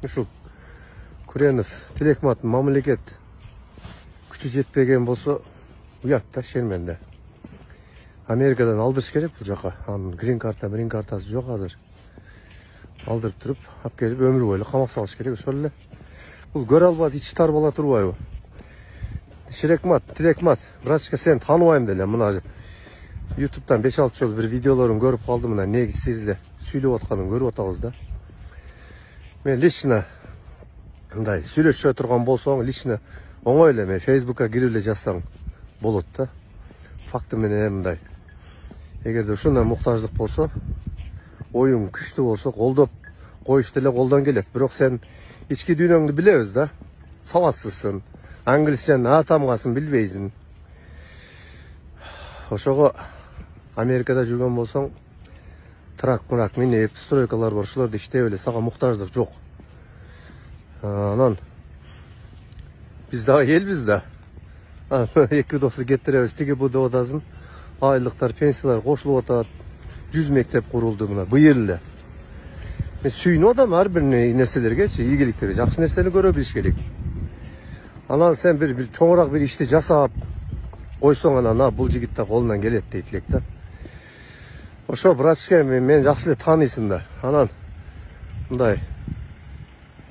ушул Күренов Тилекматтын мамлекет күчү жетпеген болсо уят да шерменде. Америкадан алдырыш керек бул жака. Анын грин картасы жок азыр. Алдырып туруп, алып келип өмүр бою камап салыш керек ошол эле. Бул көрө албас ичи тар бала турбайбы? Тилекмат, братчка сени тааныбайм деле. Мына YouTube'дан 5-6 жолу бир видеолорун көрүп калдым. Мына негизсиз эле сүйлөп атканын көрүп атабыз да. Мен лично мындай сүйлөшө турган болсоң, лично оңой эле мен Facebook'a кирип эле жазсаң болот да. Факты менен мындай. Эгерде ушундай муктаждык болсо, оюң күчтүү болсо, колдоп коюш деле колдон келет. Бирок сен ички дүйнөңдү билебиз да. Сабатсызсың. Англисчен атамгасын билбейсиң. Ошого Америкада жүргөн болсоң, трак минеп, стройкалар бар, ошолорду иштеп эле сага муктаждык жок. Анан биз дагы элбиз да. Эки досу кетиребиз, тиги бу деп атасың. Айлыктар, пенсиялар кошулуп атат. 100 мектеп курулду мына быйыл эле. Мен сүйүнүп атам ар бир нерселергечи, ийгиликтерге, жакшы нерсени көрө билиш керек. Анан сен бир чоңураак бир ишти жасап койсоң, анан бул жигит да колунан келет дейт элек да. Ошо братчка мен жакшы эле таанысың да. Анан мындай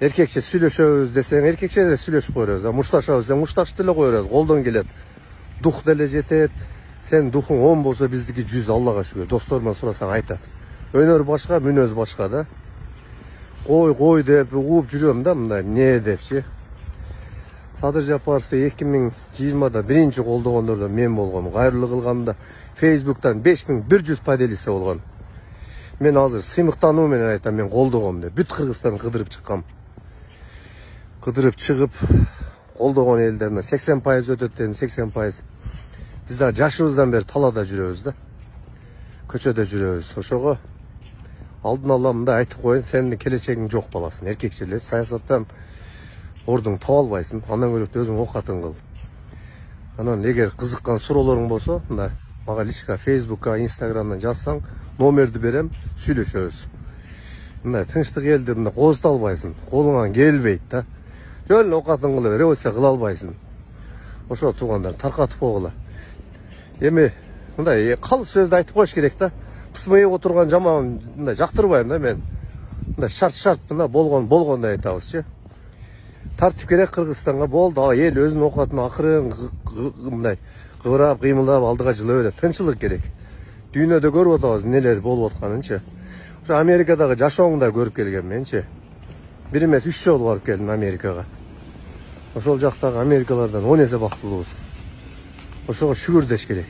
эркекче сүйлөшөбүз десең, эркекче эле сүйлөшүп коербуз. Мушташабыз десең, мушташып деле коербуз. Колдон келет. Дух деле жетет. Сен духуң 10 болсо, биздики 100, Аллага шүгүр. Досторуман сурасаң айтат. Өнөр башка, мүнөз башка да. Кой деп ууп жүрөм да мындай не депчи. Садыр Жапаровду 2020-да биринчи колдогондордон мен болгом. Кайрылуу кылганда Facebook'тан 5100 поделиса болгон. Мен азыр сыймыктануу менен айтам, мен колдогом деп. Бүт Кыргызстан кыдырып чыккам. Кыдырып чыгып колдогон элдерме 80% өтөт дедим, 80%. Биз да жашыбыздан бери талаада жүрөбүз да. Көчөдө жүрөбүз. Ошого алдын ала мындай айтып коеюн, сенин келечегиң жок баласың. Эркекчелер саясаттан ордуң таба албайсың. Андан көрөктүү өзүң окатын кыл. Анан эгер кызыккан суроолоруң болсо, мына мага личка Facebook'ка, Instagram'дан жазсаң, номерди берем, сүйлөшөбүз. Мындай тынчтык элди мына козута албайсың. Колуңан келбейт да. Жөн окатын кыла бер, революция кыла албайсың. Ошо туугандар таркатып койгула. Эми мындай калыс сөздү айтып коюш керек да. Кысмайып отурган жаман мындай жактырбайм да мен. Мындай шарт мына болгондой айтабызчы. Тартип керек Кыргызстанга болду. Эл өзүнүн окатын акырын мындай кыбырап, кыймылдап алдыга жыла берет. Тынчылык керек. Дүйнөдө көрүп атабыз нелер болуп атканынчы. Ошо Америкадагы жашооңду да көрүп келген менчи. Бир эмес 3 жолу барып келдим Америкага. Ошол жактагы Америкалардан 10 эсе бактылуубуз. Ошого шүгүр деш керек.